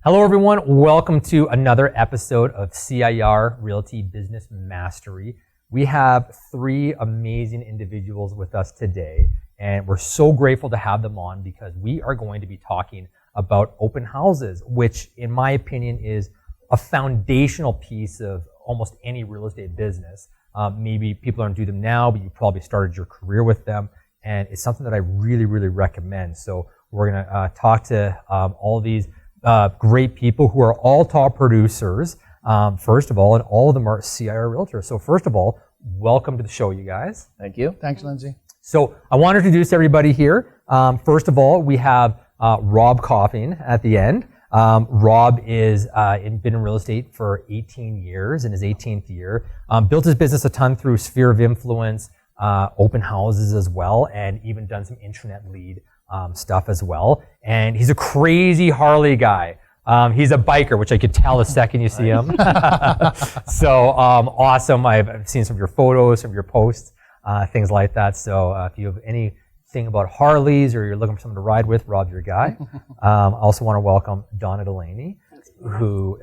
Hello everyone, welcome to another episode of CIR Realty Business Mastery. We have three amazing individuals with us today, and we're so grateful to have them on because we are going to be talking about open houses, which in my opinion is a foundational piece of almost any real estate business. Maybe people aren't doing them now, but you probably started your career with them, and it's something that I really recommend. So we're going to talk to all these great people who are all top producers, first of all, and all of them are CIR Realtors. So first of all, welcome to the show, you guys. Thank you. Thanks, Lindsay. So I want to introduce everybody here. First of all, we have Rob Coffin at the end. Rob is been in real estate for 18 years, in his 18th year. Built his business a ton through sphere of influence, open houses as well, and even done some internet lead stuff as well. And he's a crazy Harley guy. He's a biker, which I could tell the second you see him. So awesome. I've seen some of your photos, some of your posts, things like that. So if you have anything about Harleys or you're looking for someone to ride with, Rob's your guy. I also want to welcome Donna Delaney, who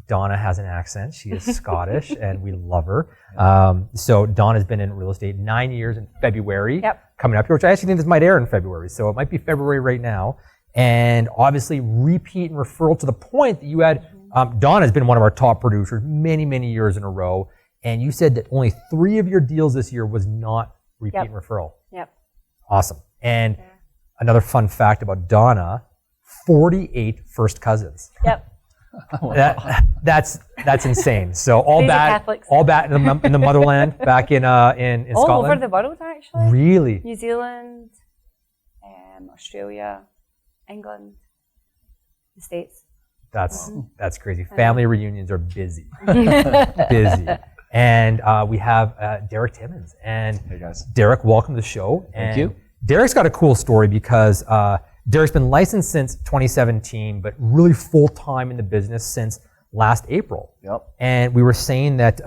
Donna has an accent. She is Scottish, and we love her. So Donna's been in real estate 9 years in February. Yep. Coming up here, which I actually think this might air in February. So it might be February right now. And obviously repeat and referral to the point that you had, Donna's been one of our top producers many years in a row. And you said that only 3 of your deals this year was not repeat and referral. Yep. Awesome. And another fun fact about Donna, 48 first cousins. Yep. That's insane. So all Crazy that Catholics. all that in the motherland back in All Scotland. over the world, actually. Really? New Zealand, Australia, England, the States. That's crazy. Family reunions are busy. Busy. And we have Derek Timmons. And Hey guys. Derek, welcome to the show. Thank you. Derek's got a cool story because Derek's been licensed since 2017, but really full-time in the business since last April. Yep. And we were saying that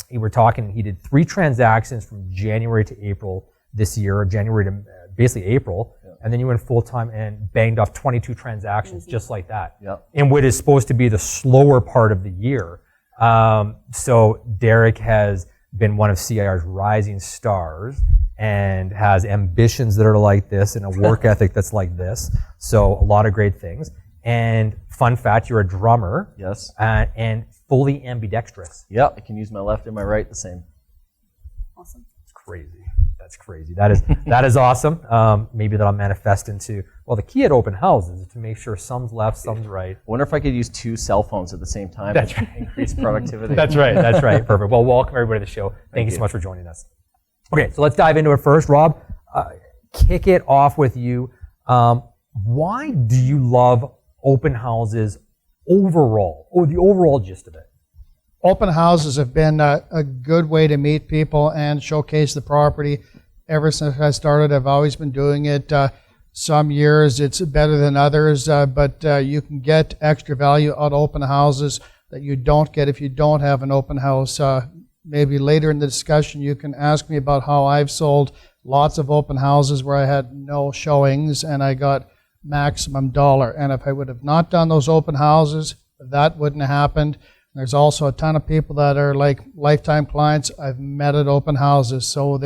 he did 3 transactions from January to April this year, or January to basically April. Yep. And then you went full-time and banged off 22 transactions just like that. Yep. In what is supposed to be the slower part of the year. So Derek has been one of CIR's rising stars and has ambitions that are like this and a work ethic that's like this. So a lot of great things. And fun fact, you're a drummer. Yes. And fully ambidextrous. Yep. I can use my left and my right the same. Awesome. It's crazy. That's crazy. That is awesome. Maybe that'll manifest into, well, the key at open houses is to make sure some's left, some's right. I wonder if I could use 2 cell phones at the same time. That's and increase productivity. That's right. Perfect. Well, welcome everybody to the show. Thank you so much for joining us. Okay, so let's dive into it first. Rob, kick it off with you. Why do you love open houses overall, or the overall gist of it? Open houses have been a good way to meet people and showcase the property. Ever since I started, I've always been doing it. Some years it's better than others, but you can get extra value out of open houses that you don't get if you don't have an open house. Maybe later in the discussion you can ask me about how I've sold lots of open houses where I had no showings and I got maximum dollar. And if I would have not done those open houses, that wouldn't have happened. There's also a ton of people that are like lifetime clients I've met at open houses. So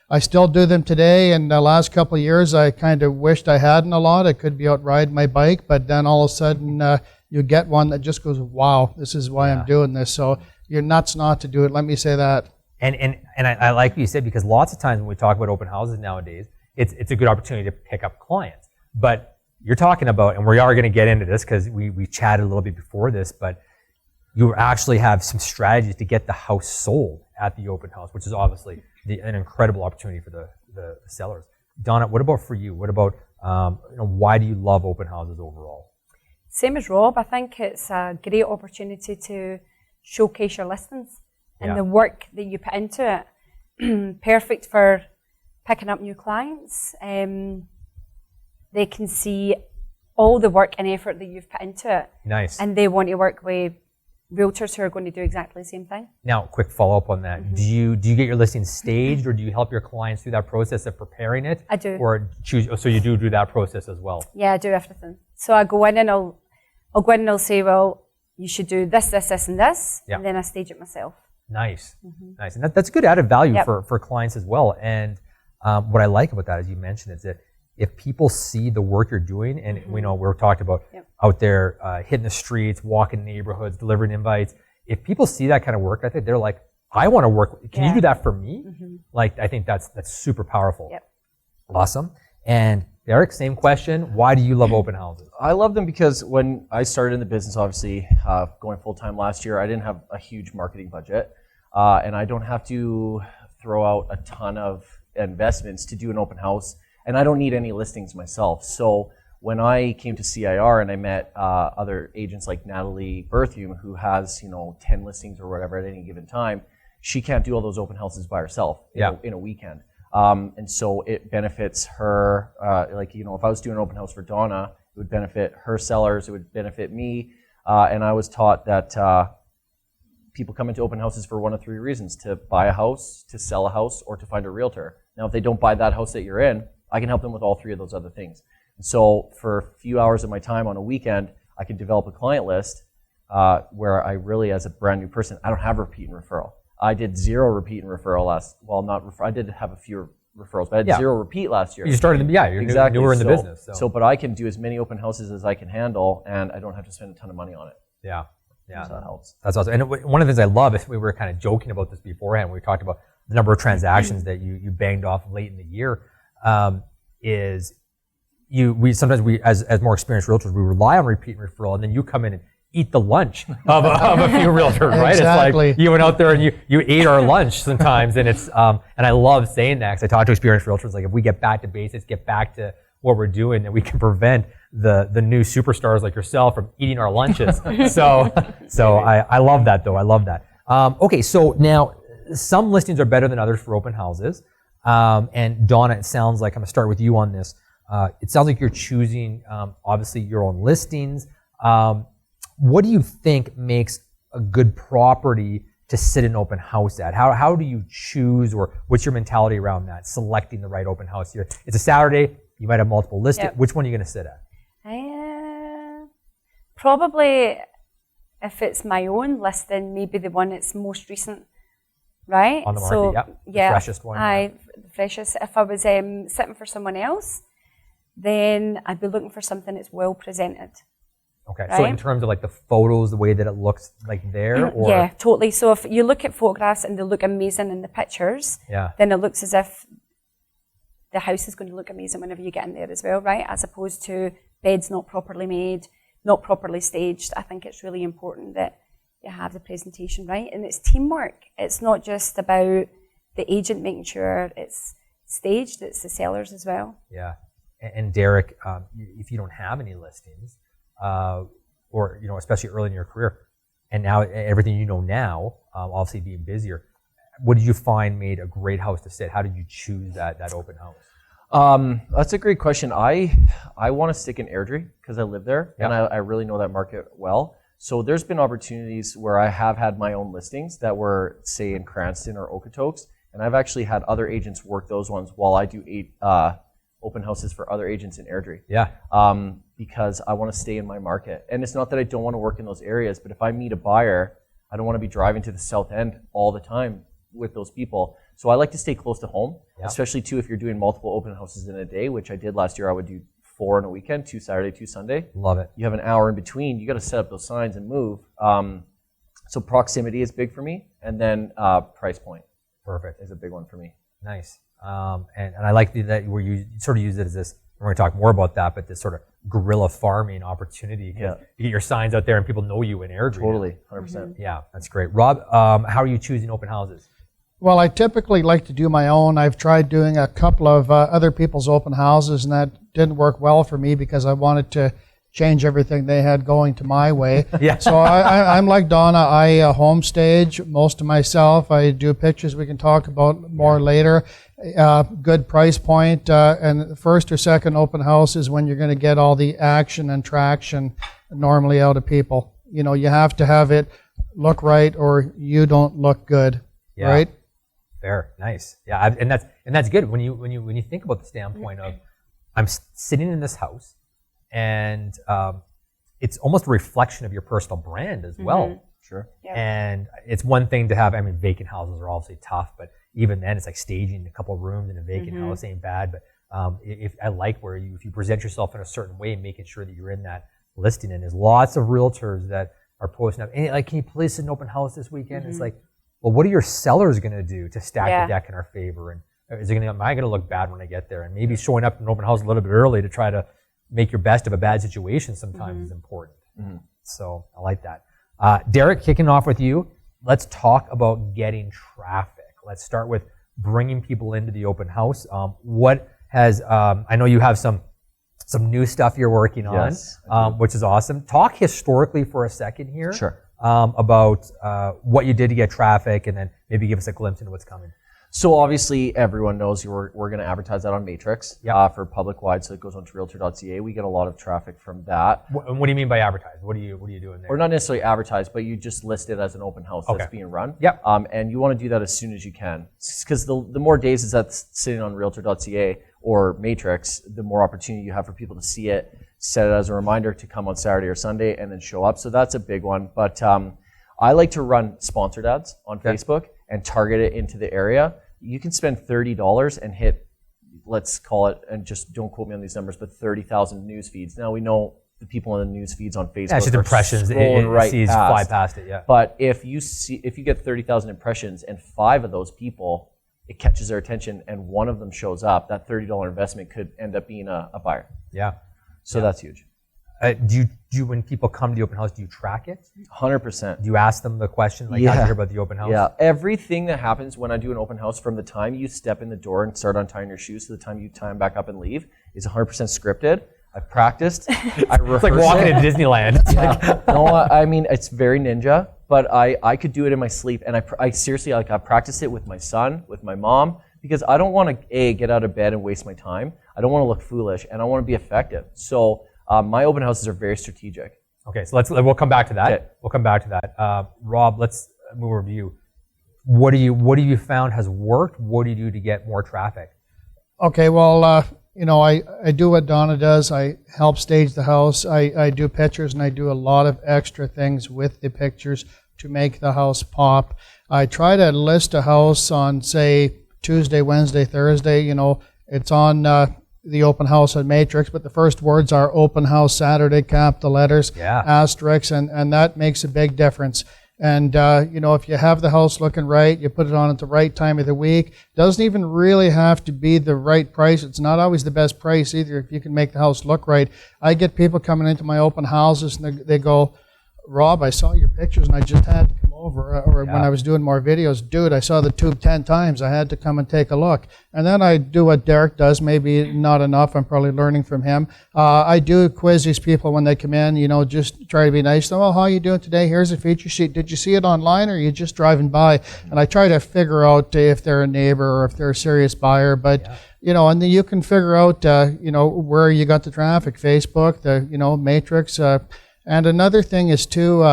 I still do them today. And the last couple of years, I kind of wished I hadn't a lot. I could be out riding my bike, but then all of a sudden you get one that just goes, wow, this is why I'm doing this. So you're nuts not to do it. Let me say that. And I like what you said, because lots of times when we talk about open houses nowadays, it's a good opportunity to pick up clients. But you're talking about, and we are going to get into this because we chatted a little bit before this, but you actually have some strategies to get the house sold at the open house, which is obviously an incredible opportunity for the sellers. Donna, what about for you? What about why do you love open houses overall? Same as Rob, I think it's a great opportunity to showcase your listings and the work that you put into it. Perfect for picking up new clients. They can see all the work and effort that you've put into it. Nice. And they want to work with realtors who are going to do exactly the same thing. Now, quick follow-up on that. Do you get your listings staged, or do you help your clients through that process of preparing it? I do. Or choose, so you do that process as well? Yeah, I do everything. So I go in and I'll I'll go in and I'll say, well, you should do this, this, this, and this, Yeah. and then I stage it myself. Nice, nice, and that's good added value Yep. for clients as well. And what I like about that, as you mentioned, is that if people see the work you're doing, and we know we're talking about Yep. out there hitting the streets, walking neighborhoods, delivering invites. If people see that kind of work ethic, they're like, I want to work. Can you Yeah. do that for me? Like, I think that's super powerful. Yep. Awesome. And Derek, same question. Why do you love open houses? I love them because when I started in the business, obviously going full time last year, I didn't have a huge marketing budget, and I don't have to throw out a ton of investments to do an open house, and I don't need any listings myself. So when I came to CIR and I met other agents like Natalie Berthium, who has 10 listings or whatever at any given time, she can't do all those open houses by herself in a weekend. And so it benefits her, if I was doing an open house for Donna, it would benefit her sellers, it would benefit me. And I was taught that people come into open houses for one of three reasons: to buy a house, to sell a house, or to find a realtor. Now, if they don't buy that house that you're in, I can help them with all three of those other things. And so for a few hours of my time on a weekend, I can develop a client list where I really, as a brand new person, I don't have repeat and referral. I did 0 repeat and referral I did have a few referrals, but I had 0 repeat last year. You started, you're Exactly. newer in the business. But I can do as many open houses as I can handle, and I don't have to spend a ton of money on it. Yeah. So that helps. That's awesome. And one of the things I love is we were kind of joking about this beforehand. We talked about the number of transactions that you banged off late in the year. Sometimes as more experienced realtors, we rely on repeat and referral, and then you come in and eat the lunch of a few realtors, right? Exactly. It's like you went out there and you ate our lunch sometimes, and it's and I love saying that because I talk to experienced realtors, like if we get back to basics, get back to what we're doing, then we can prevent the new superstars like yourself from eating our lunches. so I love that though. I love that. Okay, so now some listings are better than others for open houses. And Donna, it sounds like I'm gonna start with you on this. It sounds like you're choosing obviously your own listings. What do you think makes a good property to sit an open house at? How do you choose, or what's your mentality around that, selecting the right open house here? It's a Saturday, you might have multiple listings. Yep. Which one are you going to sit at? Probably, if it's my own listing, maybe the one that's most recent, right? On the market, the freshest one. The freshest. If I was sitting for someone else, then I'd be looking for something that's well presented. Okay, right? So in terms of like the photos, the way that it looks like there, or yeah, totally. So if you look at photographs and they look amazing in the pictures, then it looks as if the house is going to look amazing whenever you get in there as well, right? As opposed to beds not properly made, not properly staged. I think it's really important that you have the presentation right, and it's teamwork. It's not just about the agent making sure it's staged; it's the sellers as well. Yeah, and Derek, if you don't have any listings, or especially early in your career, and now everything you know now, obviously being busier, what did you find made a great house to sit? How did you choose that open house? That's a great question. I want to stick in Airdrie because I live there, and I really know that market well. So there's been opportunities where I have had my own listings that were, say, in Cranston or Okotoks, and I've actually had other agents work those ones while I do open houses for other agents in Airdrie. Yeah. Because I want to stay in my market. And it's not that I don't want to work in those areas, but if I meet a buyer, I don't want to be driving to the south end all the time with those people. So I like to stay close to home, especially too if you're doing multiple open houses in a day, which I did last year. I would do 4 in a weekend, 2 Saturday, 2 Sunday. Love it. You have an hour in between. You got to set up those signs and move. So proximity is big for me, and then price point. Perfect. Is a big one for me. Nice. And I like that where you sort of use it as this. We're going to talk more about that, but this sort of guerrilla farming opportunity. You get your signs out there and people know you in Airdrie. Totally, 100%. Yeah, that's great. Rob, how are you choosing open houses? Well, I typically like to do my own. I've tried doing a couple of other people's open houses, and that didn't work well for me because I wanted to change everything they had going to my way. Yeah. So I'm like Donna. I home stage most of myself. I do pictures we can talk about more later. Good price point. And the first or second open house is when you're going to get all the action and traction normally out of people. You have to have it look right or you don't look good, right? Fair, nice. Yeah, and that's good when you think about the standpoint of I'm sitting in this house, and it's almost a reflection of your personal brand as well. Sure. Yeah. And it's one thing to have, I mean, vacant houses are obviously tough, but even then it's like staging a couple of rooms in a vacant house ain't bad. But if I like where if you present yourself in a certain way, making sure that you're in that listing, and there's lots of realtors that are posting up, hey, like, can you please sit an open house this weekend? It's like, well, what are your sellers going to do to stack the deck in our favor? And am I going to look bad when I get there? And maybe showing up in an open house a little bit early to try to make your best of a bad situation sometimes is important. So I like that. Derek, kicking off with you, let's talk about getting traffic. Let's start with bringing people into the open house. What has, I know you have some new stuff you're working on, which is awesome. Talk historically for a second here. Sure. About what you did to get traffic, and then maybe give us a glimpse into what's coming. So obviously everyone knows we're going to advertise that on Matrix for public wide, so it goes on to Realtor.ca. We get a lot of traffic from that. What do you mean by advertise? What are you doing there? Or not necessarily advertise, but you just list it as an open house that's being run. Yep. And you want to do that as soon as you can, because the more days that's sitting on Realtor.ca or Matrix, the more opportunity you have for people to see it, set it as a reminder to come on Saturday or Sunday, and then show up. So that's a big one. But I like to run sponsored ads on Facebook and target it into the area. You can spend $30 and hit, let's call it, and just don't quote me on these numbers, but 30,000 news feeds. Now we know the people in the news feeds on Facebook it's just are impressions. It sees fly past it. Yeah. But if you get 30,000 impressions and 5 of those people, it catches their attention and one of them shows up, that $30 investment could end up being a buyer. Yeah. So that's huge. Do you, when people come to the open house, do you track it? 100%. Do you ask them the question, like, how do you hear about the open house? Yeah, everything that happens when I do an open house, from the time you step in the door and start untying your shoes to the time you tie them back up and leave, is 100% scripted. I've practiced. I rehearse. It's like walking into Disneyland. No, I mean, it's very ninja, but I could do it in my sleep. And I seriously, like, I practiced it with my son, with my mom, because I don't want to, get out of bed and waste my time. I don't want to look foolish, and I want to be effective. So my open houses are very strategic. Okay, so we'll come back to that. Okay. We'll come back to that. Rob, let's move over to you. What do you found has worked? What do you do to get more traffic? Okay, well, I do what Donna does. I help stage the house. I do pictures, and I do a lot of extra things with the pictures to make the house pop. I try to list a house on, say, Tuesday, Wednesday, Thursday. It's on the open house at Matrix, but the first words are open house Saturday, capital letters, asterisks, and that makes a big difference. And, if you have the house looking right, you put it on at the right time of the week. Doesn't even really have to be the right price. It's not always the best price either if you can make the house look right. I get people coming into my open houses and they go, Rob, I saw your pictures and I just had to come over. Or when I was doing more videos, dude, I saw the tube 10 times. I had to come and take a look. And then I do what Derek does, maybe not enough. I'm probably learning from him. I do quiz these people when they come in, just try to be nice. Well, how are you doing today? Here's a feature sheet. Did you see it online or are you just driving by? And I try to figure out if they're a neighbor or if they're a serious buyer. But and then you can figure out, where you got the traffic, Facebook, the, Matrix. And another thing is too,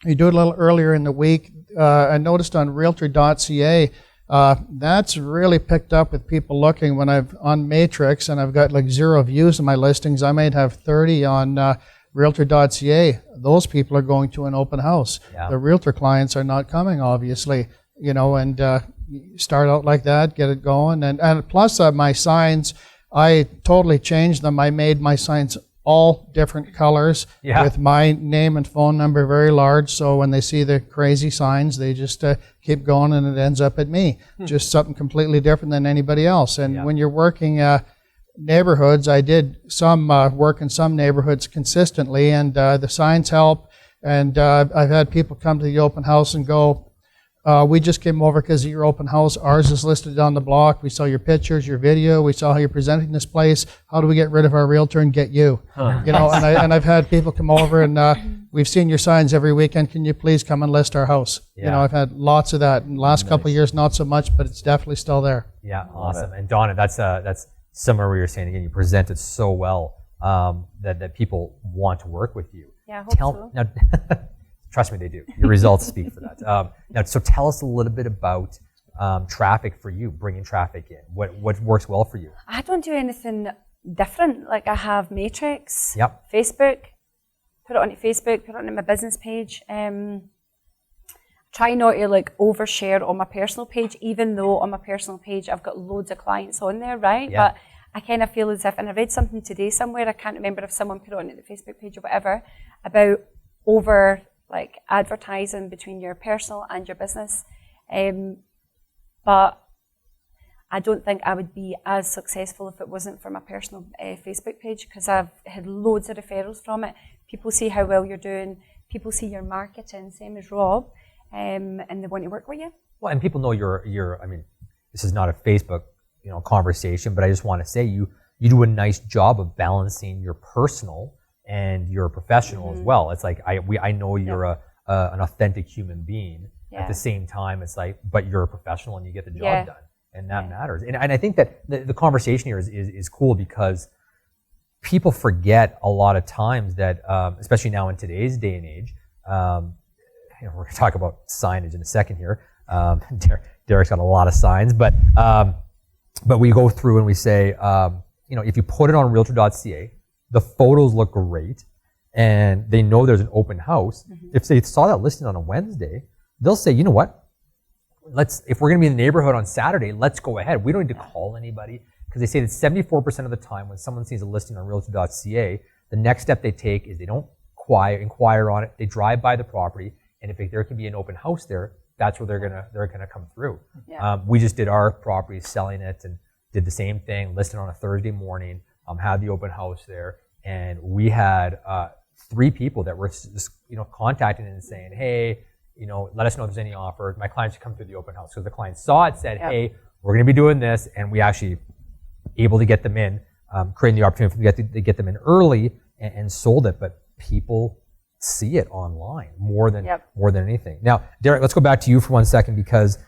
you do it a little earlier in the week. I noticed on Realtor.ca, that's really picked up with people looking. When I've on Matrix and I've got like 0 views of my listings, I might have 30 on Realtor.ca. Those people are going to an open house. Yeah. The Realtor clients are not coming, obviously. And start out like that, get it going, and plus my signs, I totally changed them. I made my signs all different colors with my name and phone number very large, so when they see the crazy signs, they just keep going and it ends up at me. Just something completely different than anybody else. And when you're working neighborhoods, I did some work in some neighborhoods consistently, and the signs help. And I've had people come to the open house and go, we just came over because of your open house. Ours is listed on the block. We saw your pictures, your video. We saw how you're presenting this place. How do we get rid of our realtor and get you? And I've had people come over and we've seen your signs every weekend. Can you please come and list our house? I've had lots of that. In the last couple of years, not so much, but it's definitely still there. Yeah, awesome. And Donna, that's similar to what you're saying. Again, you present it so well that people want to work with you. Yeah, I hope so. Now, trust me, they do. Your results speak for that. Now, so tell us a little bit about traffic for you, bringing traffic in. What works well for you? I don't do anything different. Like I have Matrix, Yep. Facebook, put it onto Facebook, put it on my business page. Try not to like overshare on my personal page, even though on my personal page I've got loads of clients on there, right? Yeah. But I kind of feel as if, and I read something today somewhere, I can't remember if someone put it on the Facebook page or whatever, about over like advertising between your personal and your business. But I don't think I would be as successful if it wasn't for my personal Facebook page, because I've had loads of referrals from it. People see how well you're doing, people see your marketing, same as Rob, and they want to work with you. Well, and people know you're. I mean, this is not a Facebook, conversation, but I just want to say you do a nice job of balancing your personal and your professional as well. It's like I know you're an authentic human being. At the same time, it's like, but you're a professional and you get the job done, and that matters. And I think that the conversation here is cool, because people forget a lot of times that, especially now in today's day and age, we're going to talk about signage in a second here. Derek's got a lot of signs, but we go through and we say, if you put it on Realtor.ca, the photos look great, and they know there's an open house. If they saw that listing on a Wednesday, they'll say, you know what? If we're going to be in the neighborhood on Saturday, let's go ahead. We don't need to call anybody, because they say that 74% of the time when someone sees a listing on Realtor.ca, the next step they take is they don't inquire on it. They drive by the property, and if there can be an open house there, that's where they're gonna come through. Yeah. We just did our property, selling it, and did the same thing. Listed on a Thursday morning. Had the open house there, and we had 3 people that were just, contacting and saying, hey, let us know if there's any offers. My clients should come through the open house. So the client saw it, said, hey, we're going to be doing this. And we actually able to get them in, creating the opportunity to get them in early and sold it. But people see it online more than anything. Now, Derek, let's go back to you for 1 second, because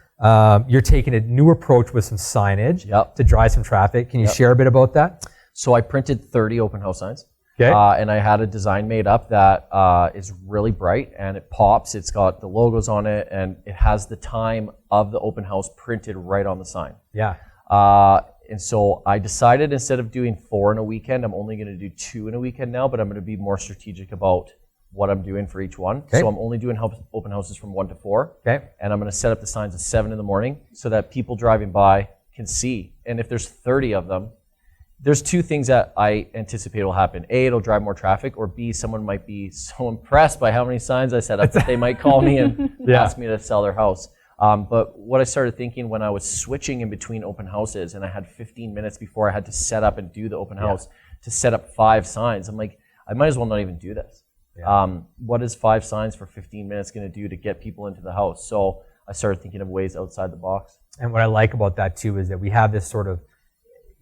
you're taking a new approach with some signage to drive some traffic. Can you share a bit about that? So I printed 30 open house signs. Okay. And I had a design made up that is really bright, and it pops. It's got the logos on it, and it has the time of the open house printed right on the sign. Yeah. And so I decided, instead of doing 4 in a weekend, I'm only going to do 2 in a weekend now, but I'm going to be more strategic about what I'm doing for each one. Okay. So I'm only doing open houses from 1 to 4. Okay. And I'm going to set up the signs at 7 in the morning so that people driving by can see. And if there's 30 of them, there's 2 things that I anticipate will happen. A, it'll drive more traffic, or B, someone might be so impressed by how many signs I set up that they might call me and ask me to sell their house. But what I started thinking when I was switching in between open houses, and I had 15 minutes before I had to set up and do the open house to set up 5 signs, I'm like, I might as well not even do this. Yeah. What is 5 signs for 15 minutes going to do to get people into the house? So I started thinking of ways outside the box. And what I like about that too is that we have this sort of,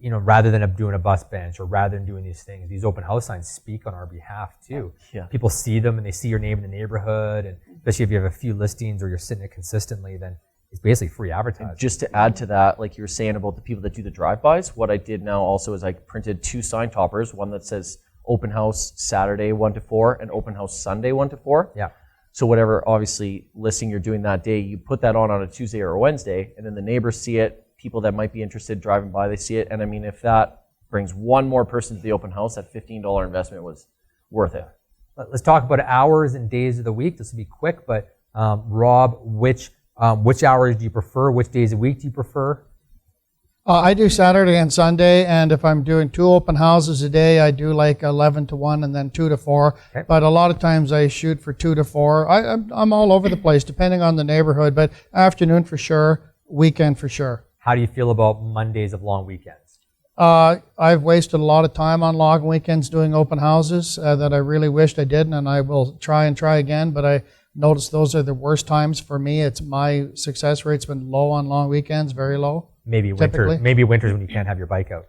rather than doing a bus bench, or rather than doing these things, these open house signs speak on our behalf too. Yeah. People see them and they see your name in the neighborhood, and especially if you have a few listings or you're sitting it consistently, then it's basically free advertising. And just to add to that, like you were saying about the people that do the drive-bys, what I did now also is I printed 2 sign toppers, one that says open house Saturday 1 to 4 and open house Sunday 1 to 4. Yeah. So whatever, obviously, listing you're doing that day, you put that on a Tuesday or a Wednesday, and then the neighbors see it. People that might be interested driving by, they see it. And I mean, if that brings 1 more person to the open house, that $15 investment was worth it. Let's talk about hours and days of the week. This will be quick, but Rob, which hours do you prefer? Which days of the week do you prefer? I do Saturday and Sunday, and if I'm doing 2 open houses a day, I do like 11 to 1 and then 2 to 4. Okay. But a lot of times I shoot for 2 to 4. I'm all over the place, depending on the neighborhood, but afternoon for sure, weekend for sure. How do you feel about Mondays of long weekends? I've wasted a lot of time on long weekends doing open houses that I really wished I didn't, and I will try again, but I noticed those are the worst times for me. It's my success rate's been low on long weekends, very low. Maybe winters when you can't have your bike out.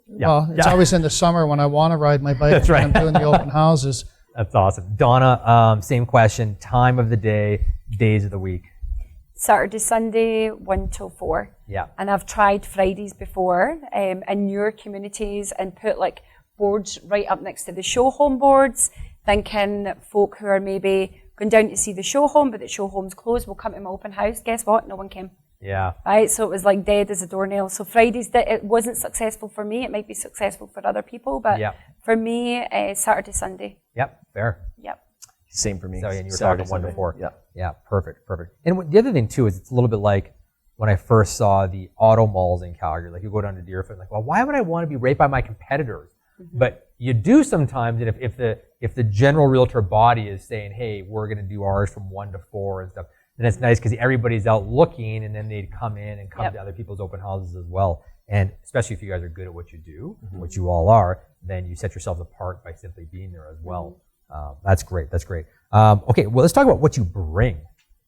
Yeah. Well, it's always in the summer when I want to ride my bike. That's right. When I'm doing the open houses. That's awesome. Donna, same question. Time of the day, days of the week. Saturday, Sunday, 1 till 4. Yeah. And I've tried Fridays before in your communities and put like boards right up next to the show home boards, thinking folk who are maybe going down to see the show home, but the show home's closed, will come to my open house. Guess what? No one came. Yeah. Right. So it was like dead as a doornail. So Fridays, it wasn't successful for me. It might be successful for other people, but for me, Saturday, Sunday. Yeah. Yep, fair. Yep. Same for me. So, and you were Saturday, talking 1 to Sunday. 4. Yeah. Yeah, perfect. And the other thing too is it's a little bit like when I first saw the auto malls in Calgary. Like you go down to Deerfoot, like, well, why would I want to be right by my competitors? But you do sometimes, and if the general realtor body is saying, hey, we're going to do ours from 1 to 4 and stuff, then it's nice because everybody's out looking, and then they'd come in and come to other people's open houses as well. And especially if you guys are good at what you do, which you all are, then you set yourselves apart by simply being there as well. That's great. Okay, well, let's talk about what you bring.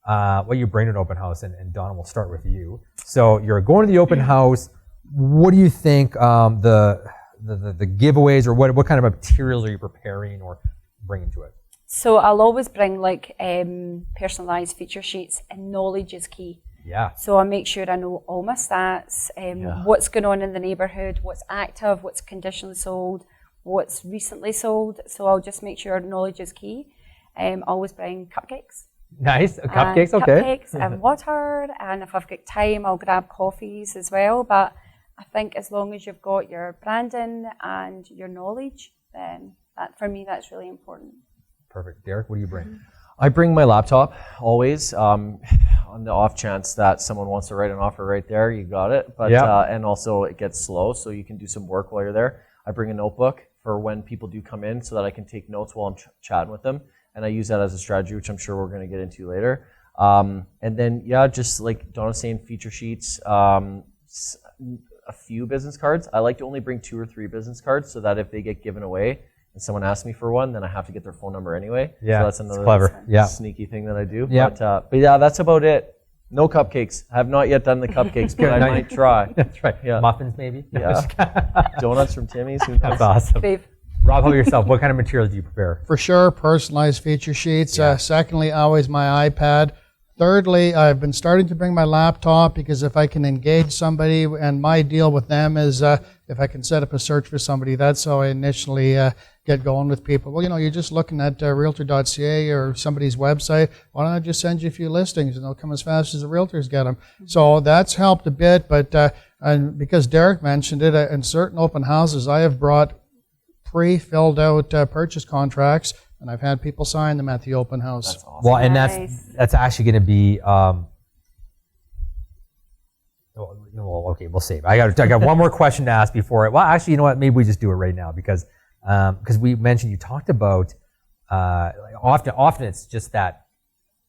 What you bring to an open house, and Donna, we'll start with you. So you're going to the open house. What do you think the giveaways, or what kind of materials are you preparing or bringing to it? So I'll always bring like personalized feature sheets, and knowledge is key. Yeah. So I make sure I know all my stats, what's going on in the neighbourhood, what's active, what's conditionally sold, what's recently sold. So I'll just make sure knowledge is key. Always bring cupcakes. Nice. Cupcakes, okay. Cupcakes and water, and if I've got time, I'll grab coffees as well. But I think as long as you've got your branding and your knowledge, then that, for me, that's really important. Perfect. Derek, what do you bring? I bring my laptop always. On the off chance that someone wants to write an offer right there, you got it. But and also it gets slow, so you can do some work while you're there. I bring a notebook for when people do come in, so that I can take notes while I'm chatting with them, and I use that as a strategy, which I'm sure we're going to get into later. And then just like Donna's saying, feature sheets, a few business cards. I like to only bring 2 or 3 business cards, so that if they get given away and someone asks me for one, then I have to get their phone number anyway. Yeah, so that's another clever. sneaky thing that I do. Yeah. But yeah, that's about it. No cupcakes. I have not yet done the cupcakes, but I might try. That's right. Yeah. Muffins, maybe? Yeah. Donuts from Timmy's. Who knows? That's awesome. Dave. Rob, how about yourself? What kind of materials do you prepare? For sure, personalized feature sheets. Secondly, always my iPad. Thirdly, I've been starting to bring my laptop, because if I can engage somebody, and my deal with them is if I can set up a search for somebody, that's how I initially get going with people. Well, you're just looking at realtor.ca or somebody's website. Why don't I just send you a few listings, and they'll come as fast as the realtors get them. So that's helped a bit, but and because Derek mentioned it, in certain open houses, I have brought pre-filled out purchase contracts, and I've had people sign them at the open house. That's awesome. Well, and Nice. that's actually going to be. Well, okay, we'll save. I got one more question to ask before it. Well, actually, you know what? Maybe we just do it right now, because we mentioned, you talked about often it's just that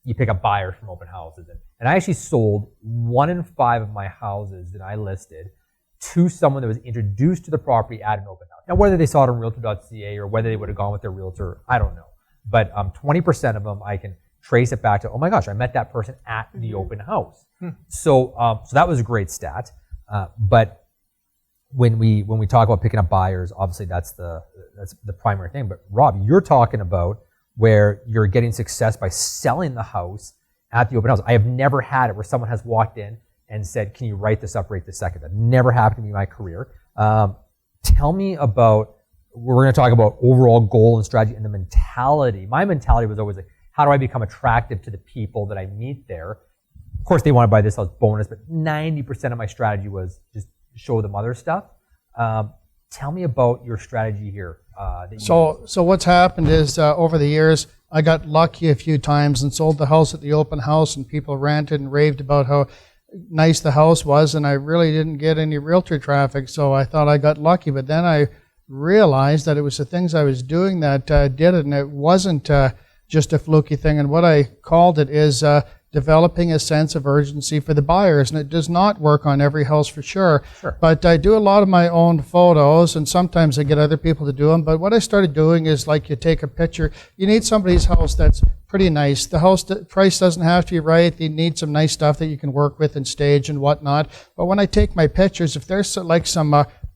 you pick up buyers from open houses, and I actually sold 1 in 5 of my houses that I listed to someone that was introduced to the property at an open house. Now, whether they saw it on Realtor.ca or whether they would have gone with their realtor, I don't know. But 20% of them, I can trace it back to, oh my gosh, I met that person at the open house. So that was a great stat. But when we talk about picking up buyers, obviously that's the primary thing. But Rob, you're talking about where you're getting success by selling the house at the open house. I have never had it where someone has walked in and said, can you write this up right this second? That never happened to me in my career. Tell me about, we're going to talk about overall goal and strategy and the mentality. My mentality was always like, how do I become attractive to the people that I meet there? Of course, they want to buy this house bonus, but 90% of my strategy was just show them other stuff. Tell me about your strategy here. So what's happened is over the years, I got lucky a few times and sold the house at the open house, and people ranted and raved about how nice the house was, and I really didn't get any realtor traffic, so I thought I got lucky. But then I realized that it was the things I was doing that did it, and it wasn't just a fluky thing. And what I called it is developing a sense of urgency for the buyers. And it does not work on every house for sure. But I do a lot of my own photos, and sometimes I get other people to do them. But what I started doing is, like, you take a picture. You need somebody's house that's pretty nice. The house price doesn't have to be right. They need some nice stuff that you can work with and stage and whatnot. But when I take my pictures, if there's like some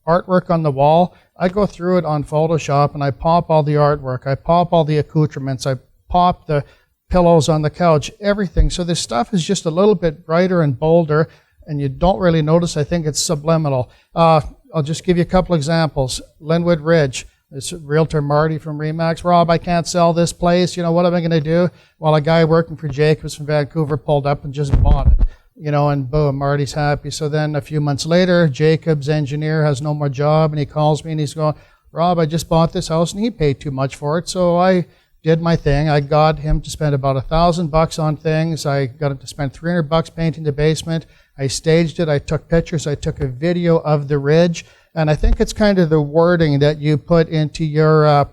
artwork on the wall, I go through it on Photoshop and I pop all the artwork. I pop all the accoutrements. I pop the pillows on the couch, everything. So this stuff is just a little bit brighter and bolder, and you don't really notice. I think it's subliminal. I'll just give you a couple examples. Linwood Ridge. This realtor Marty from Remax. Rob, I can't sell this place. What am I going to do? Well, a guy working for Jacobs from Vancouver pulled up and just bought it. And boom, Marty's happy. So then a few months later, Jacobs' engineer has no more job, and he calls me and he's going, Rob, I just bought this house and he paid too much for it. So I did my thing. I got him to spend about $1,000 on things. I got him to spend $300 painting the basement. I staged it. I took pictures. I took a video of the ridge. And I think it's kind of the wording that you put into your,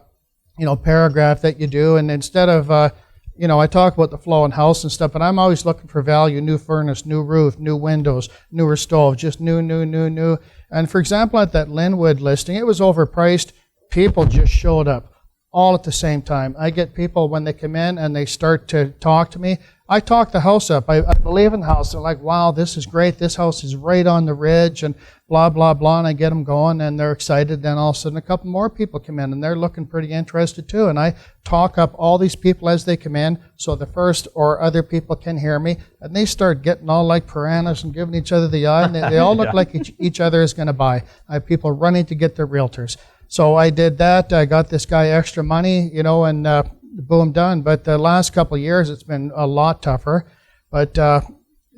paragraph that you do. And instead of, I talk about the flow in house and stuff, but I'm always looking for value, new furnace, new roof, new windows, newer stove, just new. And for example, at that Linwood listing, it was overpriced. People just showed up all at the same time. I get people when they come in and they start to talk to me. I talk the house up. I believe in the house. They're like, wow, this is great. This house is right on the ridge and blah, blah, blah. And I get them going and they're excited. Then all of a sudden a couple more people come in and they're looking pretty interested too. And I talk up all these people as they come in so the first or other people can hear me. And they start getting all like piranhas and giving each other the eye. And they all look like each other is going to buy. I have people running to get their realtors. So I did that. I got this guy extra money, and boom, done. But the last couple of years, it's been a lot tougher. But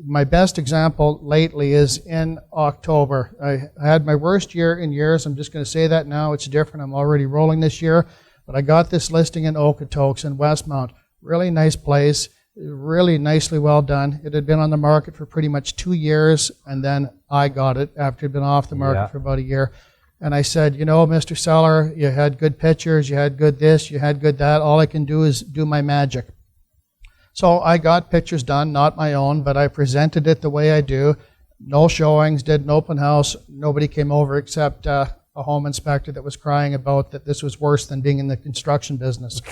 my best example lately is in October. I had my worst year in years. I'm just going to say that now. It's different. I'm already rolling this year. But I got this listing in Okotoks in Westmount. Really nice place. Really nicely well done. It had been on the market for pretty much 2 years. And then I got it after it had been off the market for about a year. And I said, Mr. Seller, you had good pictures, you had good this, you had good that. All I can do is do my magic. So I got pictures done, not my own, but I presented it the way I do. No showings, did an open house. Nobody came over except a home inspector that was crying about that this was worse than being in the construction business.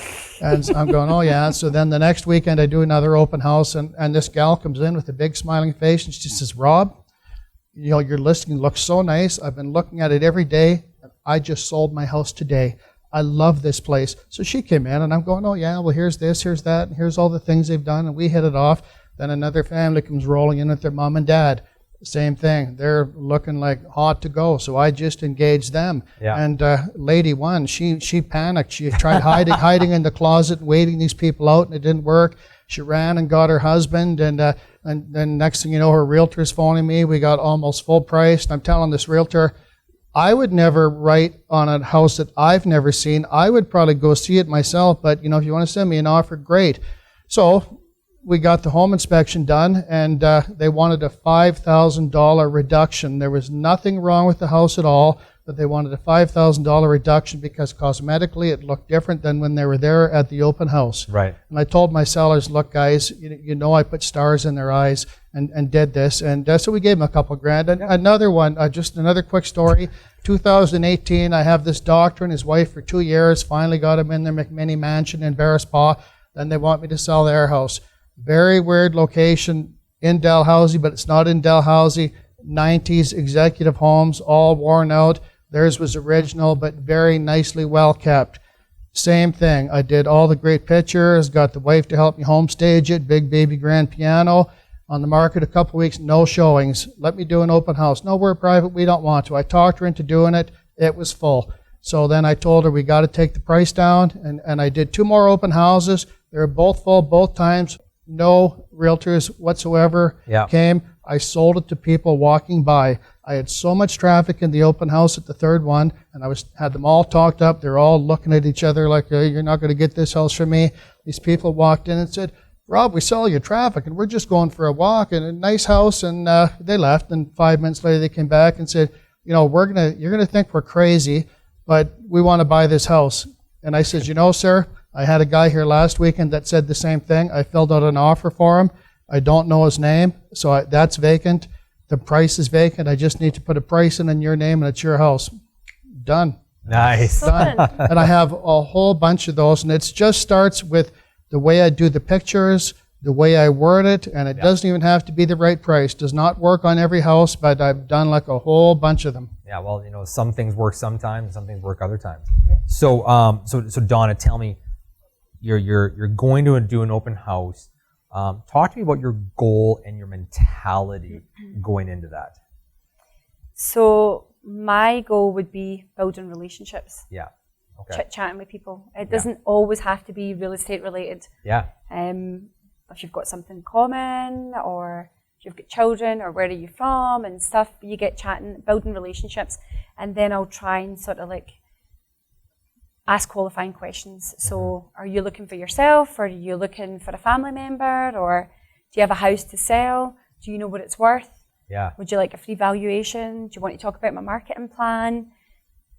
And I'm going, oh yeah. So then the next weekend I do another open house and this gal comes in with a big smiling face and she says, Rob, your listing looks so nice. I've been looking at it every day. I just sold my house today. I love this place. So she came in and I'm going, oh yeah, well here's this, here's that, and here's all the things they've done, and we hit it off. Then another family comes rolling in with their mom and dad. Same thing. They're looking like hot to go. So I just engaged them. Yeah. And lady one, she panicked. She tried hiding in the closet, waiting these people out, and it didn't work. She ran and got her husband, and then next thing you know, her realtor's phoning me. We got almost full price. And I'm telling this realtor, I would never write on a house that I've never seen. I would probably go see it myself, but if you want to send me an offer, great. So we got the home inspection done, and they wanted a $5,000 reduction. There was nothing wrong with the house at all, but they wanted a $5,000 reduction because cosmetically it looked different than when they were there at the open house. Right. And I told my sellers, look guys, I put stars in their eyes and did this. And so we gave them a couple grand. And another one, just another quick story. 2018, I have this doctor and his wife for 2 years, finally got him in their McMinney mansion in Bearspaw. Then they want me to sell their house. Very weird location in Dalhousie, but it's not in Dalhousie. 90s executive homes, all worn out. Theirs was original, but very nicely well kept. Same thing. I did all the great pictures, got the wife to help me home stage it, big baby grand piano. On the market a couple weeks, no showings. Let me do an open house. No, we're private, we don't want to. I talked her into doing it. It was full. So then I told her we got to take the price down, and I did 2 more open houses. They were both full both times. No realtors whatsoever came. I sold it to people walking by. I had so much traffic in the open house at the third one, and I had them all talked up. They're all looking at each other like, you're not going to get this house from me. These people walked in and said, Rob, we saw your traffic, and we're just going for a walk, and a nice house, and they left. And 5 minutes later, they came back and said, you're going to think we're crazy, but we want to buy this house. And I said, sir, I had a guy here last weekend that said the same thing. I filled out an offer for him. I don't know his name, so that's vacant. The price is vacant. I just need to put a price in your name, and it's your house. Done. Nice. Done. And I have a whole bunch of those, and it just starts with the way I do the pictures, the way I word it, and it doesn't even have to be the right price. Does not work on every house, but I've done like a whole bunch of them. Yeah, well, some things work sometimes, some things work other times. Yeah. So Donna, tell me, you're going to do an open house. Talk to me about your goal and your mentality going into that. So my goal would be building relationships. Yeah. Okay. Chit-chatting with people. It doesn't always have to be real estate related. Yeah. If you've got something in common, or if you've got children, or where are you from and stuff, you get chatting, building relationships, and then I'll try and sort of like ask qualifying questions. So are you looking for yourself, or are you looking for a family member, or do you have a house to sell? Do you know what it's worth? Yeah. Would you like a free valuation? Do you want to talk about my marketing plan?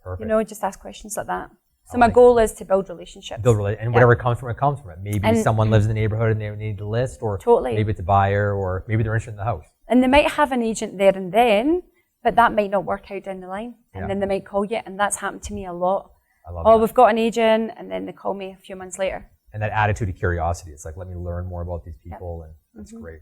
Perfect. You know, just ask questions like that. So my goal is to build relationships. And whatever comes from it comes from it. Maybe someone lives in the neighborhood and they need to list, or Totally. maybe it's a buyer, or maybe they're interested in the house. And they might have an agent there and then, but that might not work out down the line. And then they might call you, and that's happened to me a lot. I love Oh, that. we've got an agent, and then they call me a few months later. And that attitude of curiosity. It's like, let me learn more about these people, and that's great.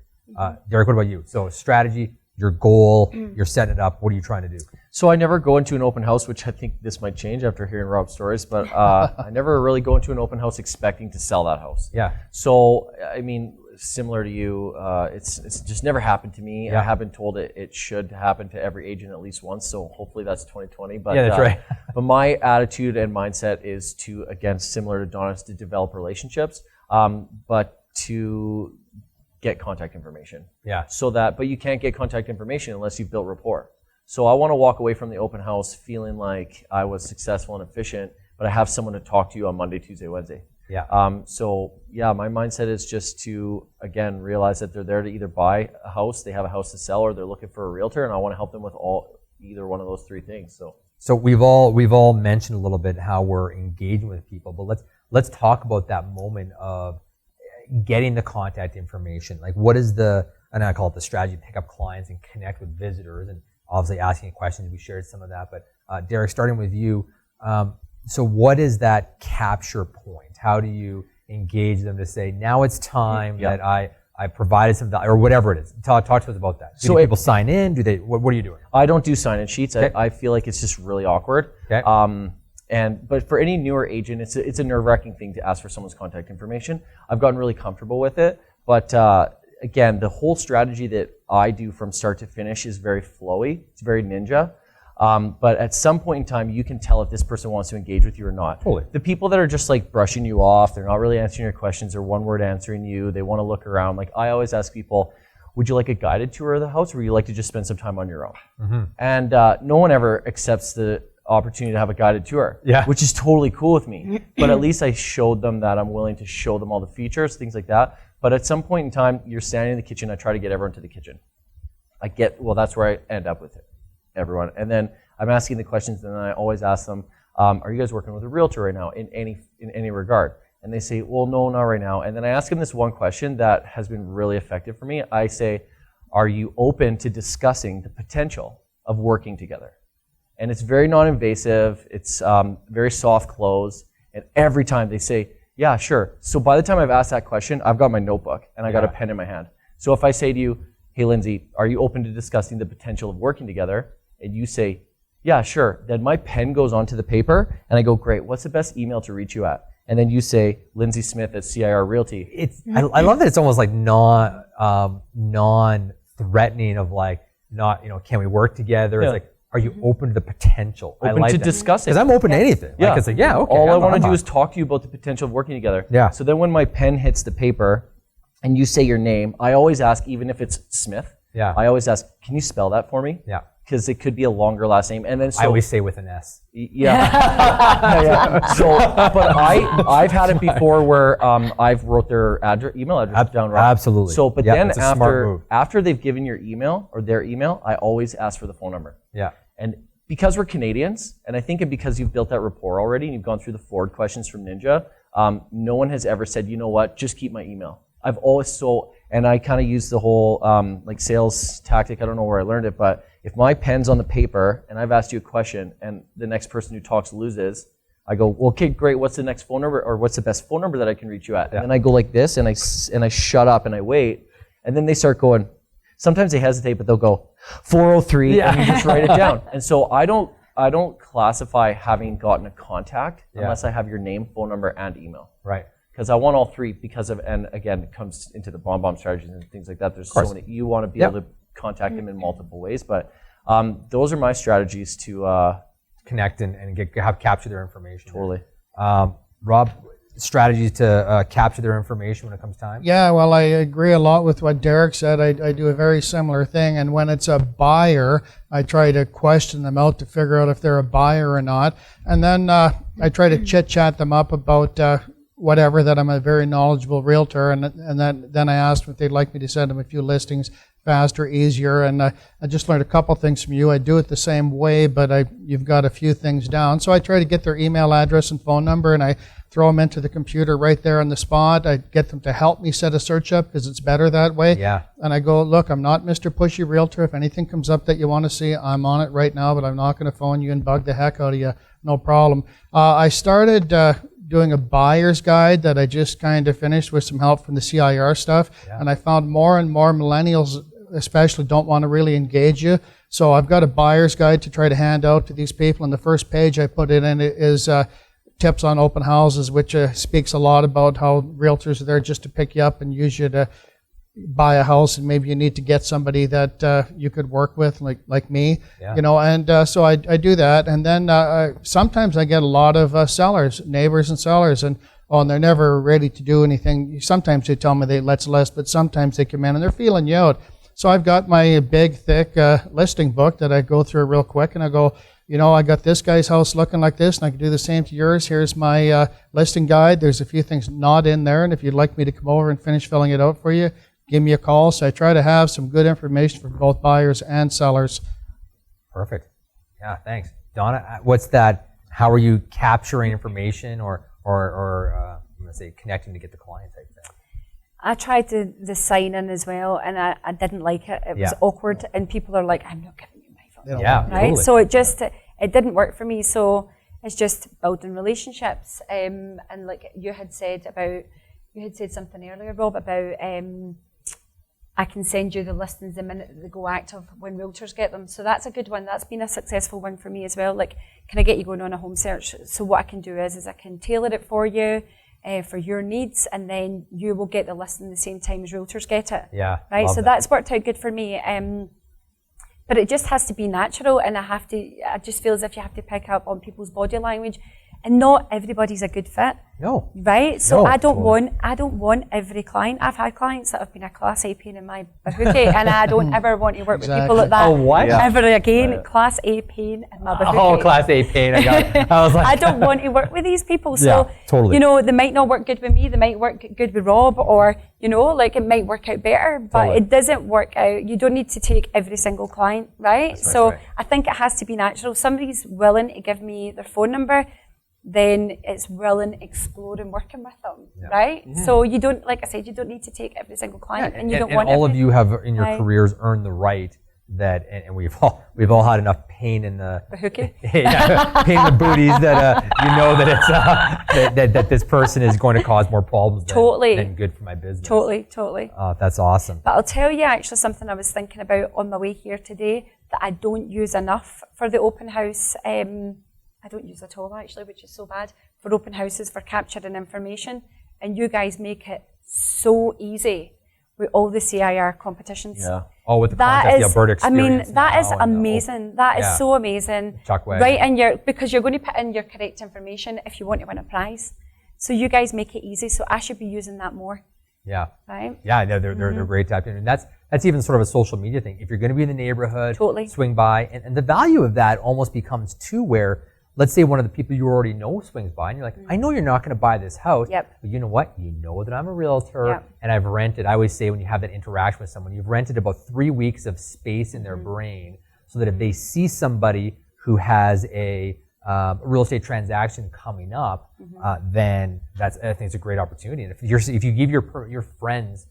Derek, what about you? So strategy, your goal, you're setting it up. What are you trying to do? So I never go into an open house, which I think this might change after hearing Rob's stories, but I never really go into an open house expecting to sell that house. Yeah. So, I mean, similar to you, it's just never happened to me. Yeah. I have been told it should happen to every agent at least once, so hopefully that's 2020. But, Yeah, that's right. But my attitude and mindset is to, again, similar to Donna's, to develop relationships, but to get contact information. Yeah. But you can't get contact information unless you've built rapport. So I want to walk away from the open house feeling like I was successful and efficient, but I have someone to talk to you on Monday, Tuesday, Wednesday. Yeah. My mindset is just to, again, realize that they're there to either buy a house, they have a house to sell, or they're looking for a realtor, and I want to help them with either one of those three things. So we've all mentioned a little bit how we're engaging with people, but let's talk about that moment of getting the contact information. Like, what is and I call it the strategy, pick up clients and connect with visitors, and obviously asking questions. We shared some of that, but Derek, starting with you, so what is that capture point? How do you engage them to say, now it's time that I provided some value, or whatever it is? Talk to us about that. Do people sign in? What are you doing? I don't do sign-in sheets. Okay. I feel like it's just really awkward. Okay. But for any newer agent, it's a nerve-wracking thing to ask for someone's contact information. I've gotten really comfortable with it, but again, the whole strategy that I do from start to finish is very flowy. It's very ninja. But at some point in time, you can tell if this person wants to engage with you or not. Totally. The people that are just like brushing you off, they're not really answering your questions, they're one-word answering you, they want to look around. Like, I always ask people, would you like a guided tour of the house, or would you like to just spend some time on your own? Mm-hmm. And no one ever accepts the opportunity to have a guided tour, which is totally cool with me. But at least I showed them that I'm willing to show them all the features, things like that. But at some point in time, you're standing in the kitchen, I try to get everyone to the kitchen. That's where I end up with it. Everyone. And then I'm asking the questions, and then I always ask them, are you guys working with a realtor right now in any regard? And they say, well, no, not right now. And then I ask them this one question that has been really effective for me. I say, are you open to discussing the potential of working together? And it's very non-invasive. It's very soft close. And every time they say, yeah, sure. So by the time I've asked that question, I've got my notebook and I got a pen in my hand. So if I say to you, hey, Lindsay, are you open to discussing the potential of working together? And you say, yeah, sure. Then my pen goes onto the paper, and I go, great, what's the best email to reach you at? And then you say, Lindsay Smith at CIR Realty. I love that it's almost like non-threatening of like, can we work together? It's like, are you open to the potential? Open to discussing. Because I'm open to anything. Yeah. Like, it's like, yeah, okay. All I want to do is talk to you about the potential of working together. Yeah. So then when my pen hits the paper and you say your name, I always ask, even if it's Smith, I always ask, can you spell that for me? Yeah. Because it could be a longer last name. And then I always say with an S. Yeah. So, but I've had it before where I've wrote their email address down right. Absolutely. So, but Yeah, then it's a smart move. after they've given your email or their email, I always ask for the phone number. Yeah. And because we're Canadians, and I think because you've built that rapport already and you've gone through the forward questions from Ninja, no one has ever said, you know what, just keep my email. I've always and I kind of use the whole like sales tactic. I don't know where I learned it, but if my pen's on the paper and I've asked you a question and the next person who talks loses, I go, well, okay, great. What's the next phone number, or what's the best phone number that I can reach you at? And then I go like this, and I shut up and I wait, and then they start going. Sometimes they hesitate, but they'll go 403, and you just write it down. And so I don't classify having gotten a contact unless I have your name, phone number, and email. Right. Because I want all three. And again, it comes into the bomb strategies and things like that. There's so many. You want to be able to contact them in multiple ways, but those are my strategies to connect and capture their information. Totally. Rob, strategies to capture their information when it comes time? Yeah, well, I agree a lot with what Derek said. I do a very similar thing. And when it's a buyer, I try to question them out to figure out if they're a buyer or not. And then I try to chit-chat them up about whatever, that I'm a very knowledgeable realtor. And then I asked if they'd like me to send them a few listings faster, easier. And I just learned a couple things from you. I do it the same way, but you've got a few things down. So I try to get their email address and phone number, and I throw them into the computer right there on the spot. I get them to help me set a search up because it's better that way. Yeah. And I go, look, I'm not Mr. Pushy Realtor. If anything comes up that you want to see, I'm on it right now, but I'm not going to phone you and bug the heck out of you. No problem. I started doing a buyer's guide that I just kind of finished with some help from the CIR stuff. Yeah. And I found more and more millennials especially don't want to really engage you. So I've got a buyer's guide to try to hand out to these people. And the first page I put it in is tips on open houses, which speaks a lot about how realtors are there just to pick you up and use you to buy a house, and maybe you need to get somebody that you could work with, like me, you know. And so I do that, and then sometimes I get a lot of sellers, neighbors and sellers, and they're never ready to do anything. Sometimes they tell me let's list, but sometimes they come in and they're feeling you out. So I've got my big, thick listing book that I go through real quick, and I go, you know, I got this guy's house looking like this, and I can do the same to yours. Here's my listing guide. There's a few things not in there, and if you'd like me to come over and finish filling it out for you, give me a call. So I try to have some good information for both buyers and sellers. Perfect. Yeah, thanks. Donna, what's that? How are you capturing information or I'm going to say connecting to get the client type thing? I tried the sign in as well, and I didn't like it. It was awkward, and people are like, I'm not giving you my phone. Yeah, right? Totally. So it didn't work for me. So it's just building relationships. And like you had said something earlier, Rob, about I can send you the listings the minute they go active when realtors get them. So that's a good one. That's been a successful one for me as well. Like, can I get you going on a home search? So what I can do is I can tailor it for you. For your needs, and then you will get the listing the same time as realtors get it. Yeah. Right. So that's worked out good for me. But it just has to be natural, and I just feel as if you have to pick up on people's body language, and not everybody's a good fit. No. Right. So no, I don't want every client. I've had clients that have been a class A pain in my bahookie, and I don't ever want to work with people like that. Oh, what? Ever again. Class A pain in my bahookie. Oh, class A pain. I got it. I was like, I don't want to work with these people. So, yeah, totally. You know, they might not work good with me. They might work good with Rob, or, you know, like it might work out better, but totally. It doesn't work out. You don't need to take every single client, right? So I think it has to be natural. If somebody's willing to give me their phone number, then it's willing exploring working with them, right? Mm-hmm. So you don't, like I said, you don't need to take every single client, and you don't want. And all of you have in your careers earned the right that, and we've all had enough pain in the bahookie, pain in the booties that you know that it's that this person is going to cause more problems than good for my business. Totally. Oh, that's awesome. But I'll tell you actually something I was thinking about on my way here today that I don't use enough for the open house. I don't use at all actually, which is so bad, for open houses, for capturing information. And you guys make it so easy with all the CIR competitions. Yeah. Oh, with the contest, the Alberta experience. That is amazing. That is so amazing. Right, and because you're going to put in your correct information if you want to win a prize. So you guys make it easy. So I should be using that more. Yeah. Right. Yeah, they're great to have. And that's even sort of a social media thing. If you're going to be in the neighborhood, swing by, and the value of that almost becomes where, let's say one of the people you already know swings by, and you're like, I know you're not going to buy this house, but you know what? You know that I'm a realtor, and I've rented. I always say when you have that interaction with someone, you've rented about 3 weeks of space in their brain, so that if they see somebody who has a real estate transaction coming up, then I think it's a great opportunity. And if you give your friends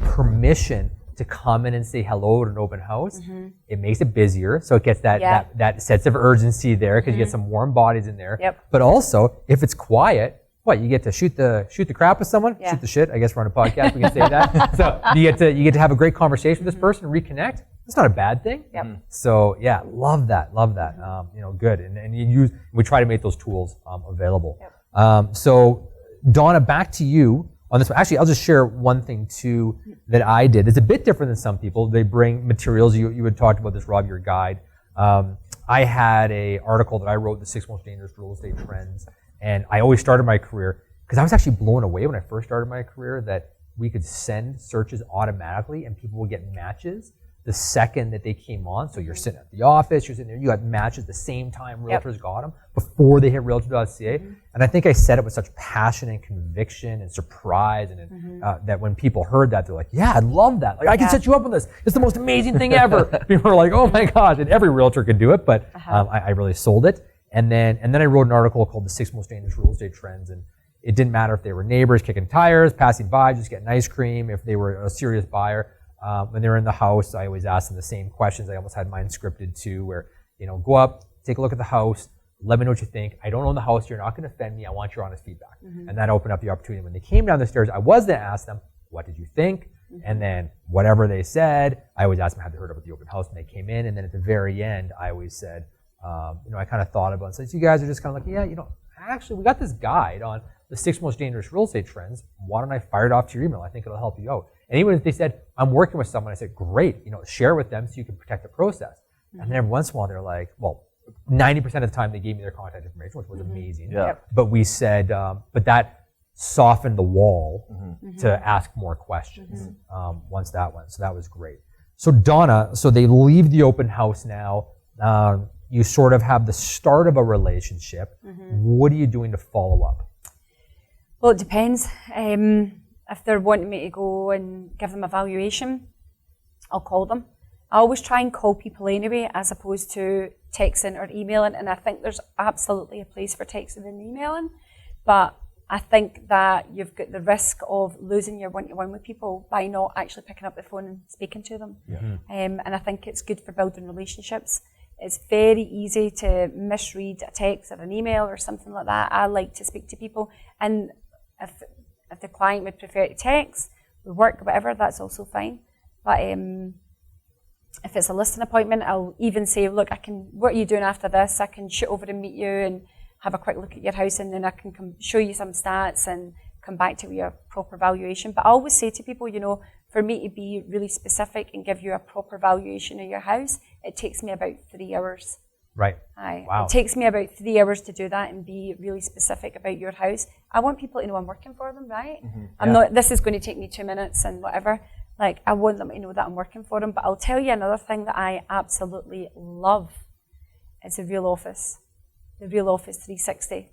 permission to come in and say hello at an open house, it makes it busier, so it gets that sense of urgency there because you get some warm bodies in there. But also, if it's quiet, you get to shoot the crap with someone, shoot the shit. I guess we're on a podcast, we can say that. So you get to have a great conversation with this person, reconnect. It's not a bad thing. So yeah, love that. Good. And we try to make those tools available. So Donna, back to you. On this one. Actually, I'll just share one thing too that I did. It's a bit different than some people. They bring materials. You had talked about this, Rob, your guide. I had an article that I wrote, The 6 Most Dangerous Real Estate Trends, and I always started my career, because I was actually blown away when I first started my career that we could send searches automatically and people would get matches the second that they came on. So you're sitting at the office, you're sitting there, you got matches the same time realtors got them before they hit realtor.ca. And I think I said it with such passion and conviction and surprise, and that when people heard that, they're like, yeah, I love that. Like, I can set you up on this. It's the most amazing thing ever. People are like, oh my gosh, and every realtor could do it, but I really sold it. And then I wrote an article called The 6 Most Dangerous Real Estate Trends, and it didn't matter if they were neighbors kicking tires, passing by, just getting ice cream, if they were a serious buyer. When they were in the house, I always asked them the same questions. I almost had mine scripted too, where, go up, take a look at the house, let me know what you think. I don't own the house, you're not going to offend me, I want your honest feedback. And that opened up the opportunity. When they came down the stairs, I was going to ask them, what did you think? And then whatever they said, I always asked them, have they heard about the open house when they came in? And then at the very end, I always said, I kind of thought about it. So you guys are just kind of like, actually, we got this guide on the 6 most dangerous real estate trends. Why don't I fire it off to your email? I think it'll help you out. And even if they said, I'm working with someone, I said, great, share with them so you can protect the process. And then every once in a while, they're like, well, 90% of the time they gave me their contact information, which was amazing. Yeah. But we said, but that softened the wall to ask more questions once that went. So that was great. So Donna, so they leave the open house now. You sort of have the start of a relationship. What are you doing to follow up? Well, it depends. If they're wanting me to go and give them a valuation, I'll call them. I always try and call people anyway, as opposed to texting or emailing. And I think there's absolutely a place for texting and emailing. But I think that you've got the risk of losing your one-to-one with people by not actually picking up the phone and speaking to them. And I think it's good for building relationships. It's very easy to misread a text or an email or something like that. I like to speak to people. And if the client would prefer to text, work, whatever, that's also fine. But if it's a listing appointment, I'll even say, look, what are you doing after this? I can shoot over and meet you and have a quick look at your house, and then I can show you some stats and come back to your proper valuation. But I always say to people, for me to be really specific and give you a proper valuation of your house, it takes me about 3 hours. Right. Wow. It takes me about 3 hours to do that and be really specific about your house. I want people to know I'm working for them, right? I'm not, this is going to take me 2 minutes and whatever. Like, I want them to know that I'm working for them. But I'll tell you another thing that I absolutely love is the Real Office. The Real Office 360.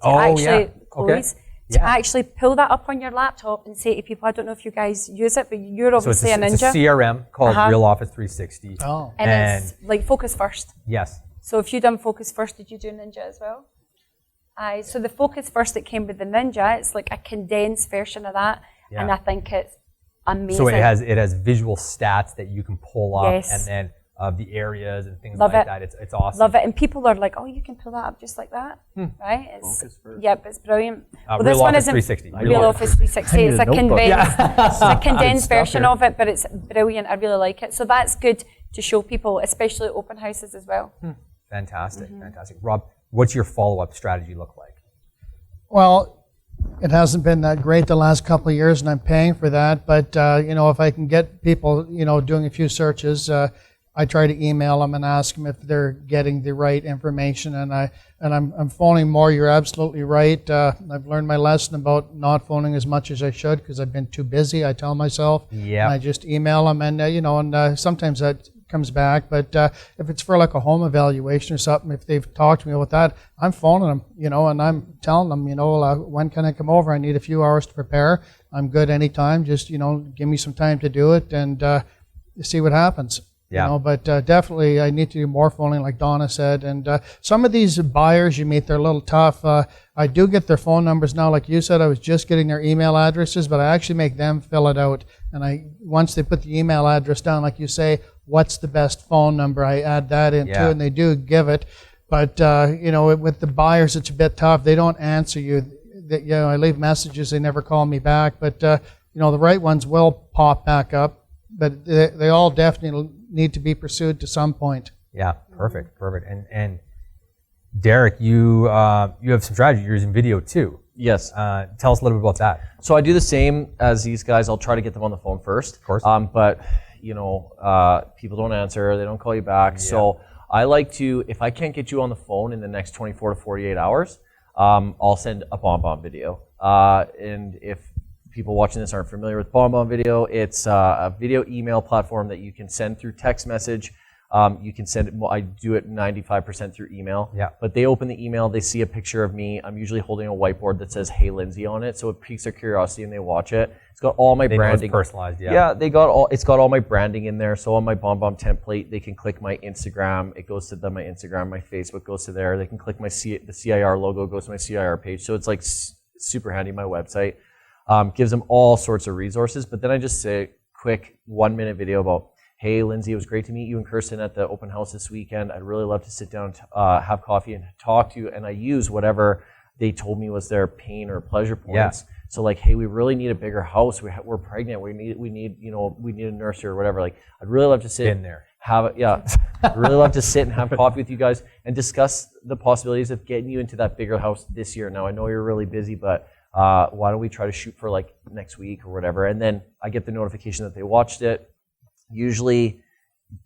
Chloe's, to actually pull that up on your laptop and say to people, I don't know if you guys use it, but you're obviously a ninja. It's a CRM called Real Office 360. Oh. And it's like Focus First. Yes. So if you done Focus First, did you do Ninja as well? So the Focus First that came with the Ninja, it's like a condensed version of that, and I think it's amazing. So it has visual stats that you can pull up, and then the areas and things like that. It's awesome. Love it. And people are like, oh, you can pull that up just like that, right? Yep, it's brilliant. Well, this one isn't 360. Real Office 360. It's a condensed version of it, but it's brilliant. I really like it. So that's good to show people, especially open houses as well. Fantastic, fantastic. Rob, what's your follow-up strategy look like? Well, it hasn't been that great the last couple of years, and I'm paying for that. But if I can get people, doing a few searches, I try to email them and ask them if they're getting the right information. And I'm phoning more. You're absolutely right. I've learned my lesson about not phoning as much as I should because I've been too busy. I tell myself. Yeah. And I just email them, and sometimes that comes back. But if it's for like a home evaluation or something, if they've talked to me about that, I'm phoning them, and I'm telling them, when can I come over? I need a few hours to prepare. I'm good anytime. Just, give me some time to do it and see what happens. Yeah. But definitely I need to do more phoning, like Donna said. And some of these buyers you meet, they're a little tough. I do get their phone numbers now. Like you said, I was just getting their email addresses, but I actually make them fill it out. And once they put the email address down, like you say, what's the best phone number? I add that in too, and they do give it. But, with the buyers, it's a bit tough. They don't answer you. I leave messages. They never call me back. But, the right ones will pop back up. But they all definitely need to be pursued to some point. Yeah, perfect. And Derek, you have some strategy. You're using video too. Yes. Tell us a little bit about that. So I do the same as these guys. I'll try to get them on the phone first. Of course. But people don't answer. They don't call you back. Yeah. So I like to, if I can't get you on the phone in the next 24 to 48 hours, I'll send a BombBomb video. And if people watching this aren't familiar with BombBomb Video, it's a video email platform that you can send through text message. You can send it, I do it 95% through email. Yeah. But they open the email, they see a picture of me. I'm usually holding a whiteboard that says, "Hey Lindsay" on it. So it piques their curiosity and they watch it. It's got all my branding. Know it's personalized, yeah. Yeah, it's got all my branding in there. So on my BombBomb template, they can click my Instagram. It goes to them, my Instagram, my Facebook goes to there. They can click the CIR logo, goes to my CIR page. So it's like super handy, my website. Gives them all sorts of resources. But then I just say quick 1-minute video about, "Hey, Lindsay, it was great to meet you in Kirsten at the open house this weekend. I'd really love to sit down, have coffee, and talk to you." And I use whatever they told me was their pain or pleasure points. Yeah. So like, "Hey, we really need a bigger house. We're pregnant. We need a nursery or whatever. Like, I'd really love to sit in there. I'd really love to sit and have coffee with you guys and discuss the possibilities of getting you into that bigger house this year. Now I know you're really busy, but why don't we try to shoot for like next week or whatever?" And then I get the notification that they watched it. Usually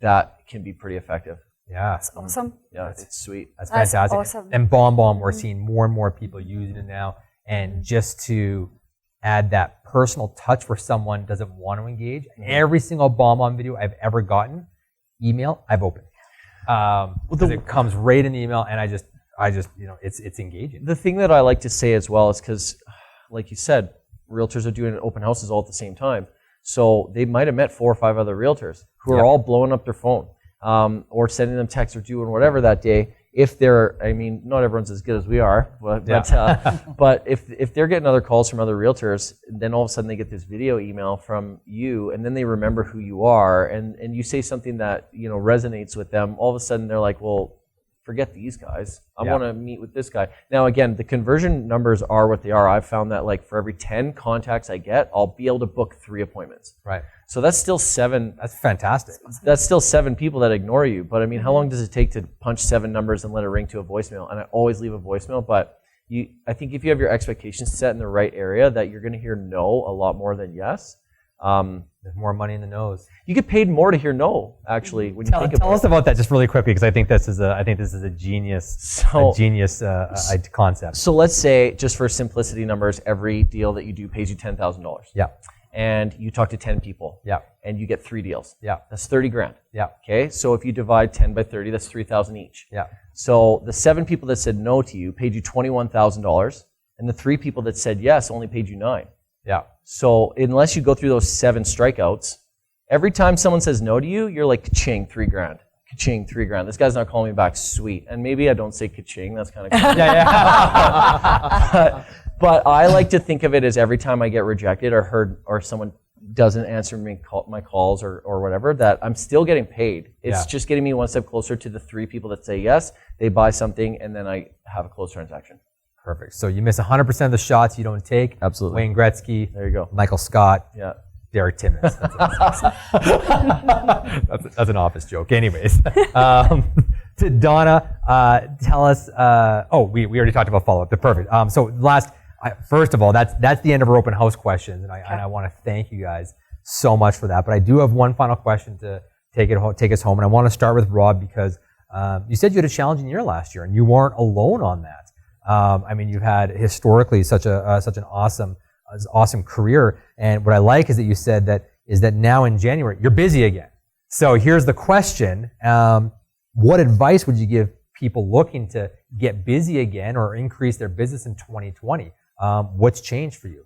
that can be pretty effective. Yeah. That's awesome. Yeah, it's sweet. That's fantastic. Awesome. And BombBomb, we're seeing more and more people using it now. And just to add that personal touch where someone doesn't want to engage, every single BombBomb video I've ever gotten, email, I've opened. Because it comes right in the email, and I just it's engaging. The thing that I like to say as well is because, like you said, realtors are doing open houses all at the same time. So they might have met 4 or 5 other realtors who are all blowing up their phone or sending them texts or doing whatever that day. If they're, I mean, not everyone's as good as we are, but if they're getting other calls from other realtors, then all of a sudden they get this video email from you, and then they remember who you are, and you say something that resonates with them. All of a sudden they're like, "Well, forget these guys. I want to meet with this guy." Now, again, the conversion numbers are what they are. I've found that like for every 10 contacts I get, I'll be able to book 3 appointments. Right. So that's still 7. That's fantastic. That's still 7 people that ignore you. But I mean, how long does it take to punch 7 numbers and let it ring to a voicemail? And I always leave a voicemail. But I think if you have your expectations set in the right area, that you're going to hear no a lot more than yes. There's more money in the nose. You get paid more to hear no, actually. When you think about it. Tell us about that just really quickly, because I think this is a genius concept. So let's say, just for simplicity numbers, every deal that you do pays you $10,000. Yeah. And you talk to 10 people. Yeah. And you get 3 deals. Yeah. That's 30 grand. Yeah. Okay. So if you divide 10 by 30, that's 3,000 each. Yeah. So the 7 people that said no to you paid you $21,000, and the 3 people that said yes only paid you 9. Yeah. So unless you go through those 7 strikeouts, every time someone says no to you, you're like, ka-ching, 3 grand. Ka-ching, 3 grand. This guy's not calling me back. Sweet. And maybe I don't say ka-ching. That's kind of cool. Yeah. But I like to think of it as every time I get rejected or someone doesn't answer my calls or whatever, that I'm still getting paid. It's just getting me one step closer to the 3 people that say yes, they buy something, and then I have a closed transaction. Perfect. So you miss 100% of the shots you don't take. Absolutely. Wayne Gretzky. There you go. Michael Scott. Yeah. Derek Timmons. That's an office joke. Anyways. To Donna, tell us, we already talked about follow-up. Perfect. So first of all, that's the end of our open house questions, and I want to thank you guys so much for that. But I do have one final question to take us home, and I want to start with Rob, because you said you had a challenging year last year, and you weren't alone on that. I mean, you've had historically such an awesome career, and what I like is that you said that now in January you're busy again. So here's the question: what advice would you give people looking to get busy again or increase their business in 2020? What's changed for you?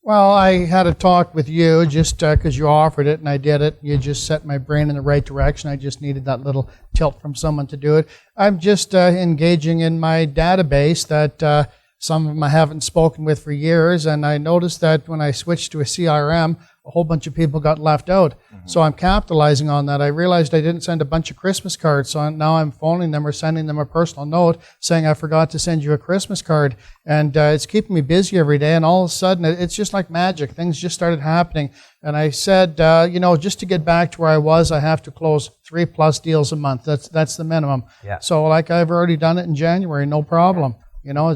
Well, I had a talk with you just because you offered it and I did it. You just set my brain in the right direction. I just needed that little tilt from someone to do it. I'm just engaging in my database that some of them I haven't spoken with for years, and I noticed that when I switched to a CRM, a whole bunch of people got left out. Mm-hmm. So I'm capitalizing on that. I realized I didn't send a bunch of Christmas cards, so now I'm phoning them or sending them a personal note saying I forgot to send you a Christmas card. And it's keeping me busy every day, and all of a sudden it's just like magic. Things just started happening. And I said, just to get back to where I was, I have to close 3+ deals a month. That's the minimum. Yeah. So like I've already done it in January, no problem. It all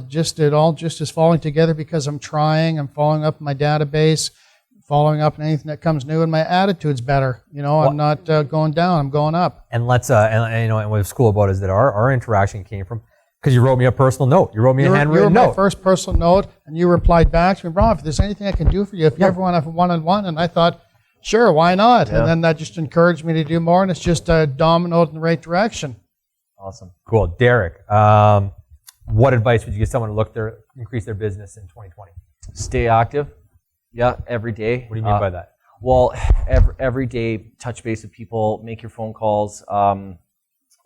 just is falling together because I'm trying. I'm following up my database, following up on anything that comes new, and my attitude's better. I'm not going down. I'm going up. And let's and what's cool about it is that our interaction came from Because you wrote me a personal note. You wrote me a handwritten you were note. my first personal note, and you replied back to me, Rob, if there's anything I can do for you, if you ever want to have a one-on-one, and I thought, sure, why not? Yeah. And then that just encouraged me to do more, and it's just dominoed in the right direction. Awesome. Cool. Derek, what advice would you give someone to increase their business in 2020? Stay active. Yeah, every day. What do you mean by that? Well, every day, touch base with people, make your phone calls.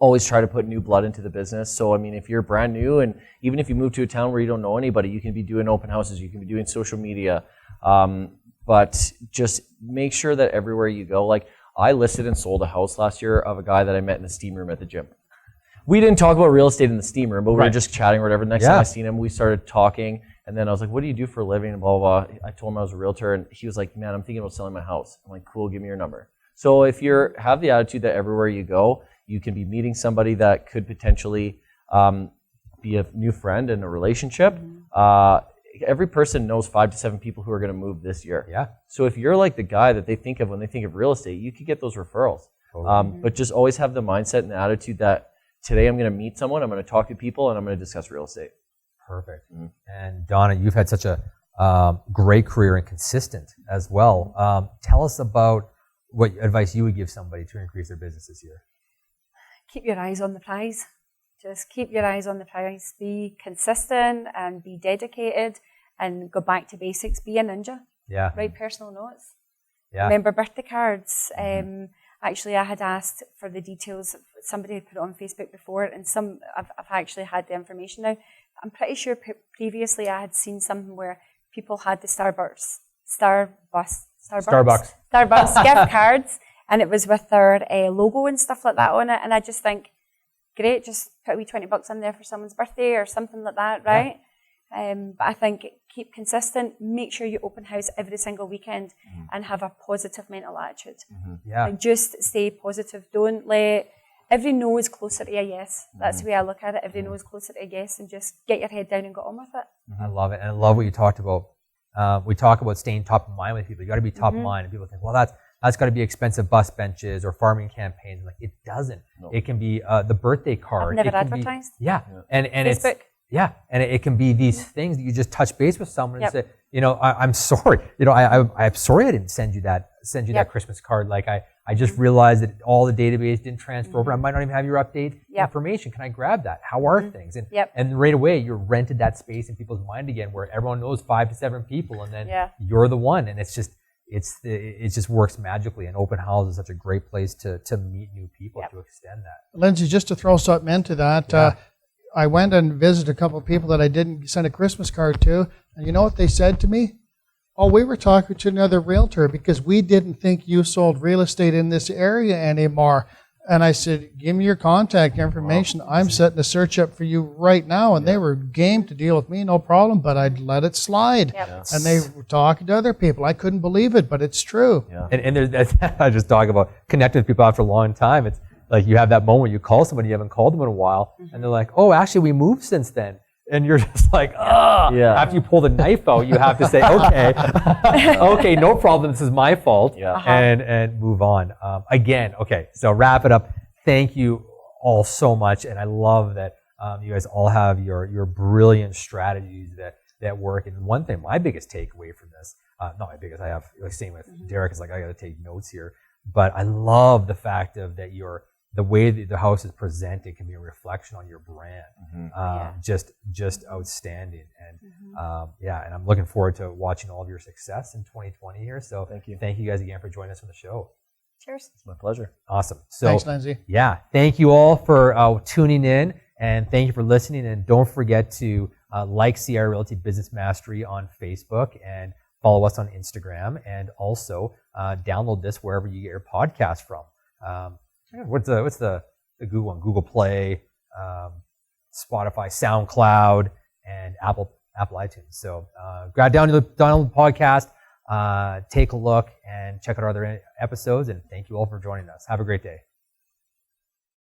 Always try to put new blood into the business. So, I mean, if you're brand new, and even if you move to a town where you don't know anybody, you can be doing open houses, you can be doing social media. But just make sure that everywhere you go, like I listed and sold a house last year of a guy that I met in the steam room at the gym. We didn't talk about real estate in the steam room, but we were just chatting or whatever. Next time I seen him, we started talking. And then I was like, what do you do for a living? And blah, blah, blah. I told him I was a realtor. And he was like, man, I'm thinking about selling my house. I'm like, cool, give me your number. So if you have the attitude that everywhere you go, you can be meeting somebody that could potentially be a new friend in a relationship. Every person knows 5 to 7 people who are going to move this year. Yeah. So if you're like the guy that they think of when they think of real estate, you could get those referrals. But just always have the mindset and the attitude that today I'm going to meet someone, I'm going to talk to people, and I'm going to discuss real estate. Perfect. And Donna, you've had such a great career and consistent as well. Tell us about what advice you would give somebody to increase their business this year. Keep your eyes on the prize. Just keep your eyes on the prize. Be consistent and be dedicated and go back to basics. Be a ninja. Yeah. Write personal notes. Yeah. Remember birthday cards. Actually, I had asked for the details. Somebody had put it on Facebook before, and I've actually had the information now. I'm pretty sure previously I had seen something where people had the Starbucks gift cards, and it was with their logo and stuff like that on it. And I just think, great, just put a wee $20 in there for someone's birthday or something like that, right? But I think keep consistent. Make sure you open house every single weekend and have a positive mental attitude. Yeah. Like just stay positive. Don't let every no is closer to a yes. That's the way I look at it. Every no is closer to a yes, and just get your head down and get on with it. I love it. And I love what you talked about. We talk about staying top of mind with people. You got to be top of mind. And people think, well, that's got to be expensive bus benches or farming campaigns. Like, it doesn't. No. It can be the birthday card. I've never advertised. And Facebook. And it can be these things that you just touch base with someone and say, I'm sorry. I'm sorry I didn't send you that Christmas card. Like I just realized that all the database didn't transfer over. I might not even have your update information. Can I grab that? How are things? And right away you rented that space in people's mind again, where everyone knows 5 to 7 people, and then you're the one, and it just works magically. And open house is such a great place to meet new people, to extend that. Lindsay, just to throw something into that, I went and visited a couple of people that I didn't send a Christmas card to, and you know what they said to me? Oh, we were talking to another realtor because we didn't think you sold real estate in this area anymore. And I said, give me your contact information. I'm setting a search up for you right now. And they were game to deal with me, no problem, but I'd let it slide. And they were talking to other people. I couldn't believe it, but it's true. And there's, I just talk about connecting with people after a long time. It's like you have that moment where you call somebody you haven't called them in a while, and they're like, oh, actually, we moved since then. And you're just like, after you pull the knife out, you have to say, okay, no problem, this is my fault, and move on. So wrap it up. Thank you all so much, and I love that you guys all have your brilliant strategies that work. And one thing, my biggest takeaway from this, not my biggest, I have, like, same with Derek, is like, I got to take notes here, but I love the fact of that the way that the house is presented can be a reflection on your brand. Just outstanding. And and I'm looking forward to watching all of your success in 2020 here. So thank you guys again for joining us on the show. Cheers. It's my pleasure. Awesome. So thanks, Lindsay. Yeah, thank you all for tuning in, and thank you for listening. And don't forget to like Sierra Realty Business Mastery on Facebook, and follow us on Instagram, and also download this wherever you get your podcast from. What's the Google one? Google Play, Spotify, SoundCloud, and Apple iTunes. So download the podcast, take a look, and check out our other episodes. And thank you all for joining us. Have a great day.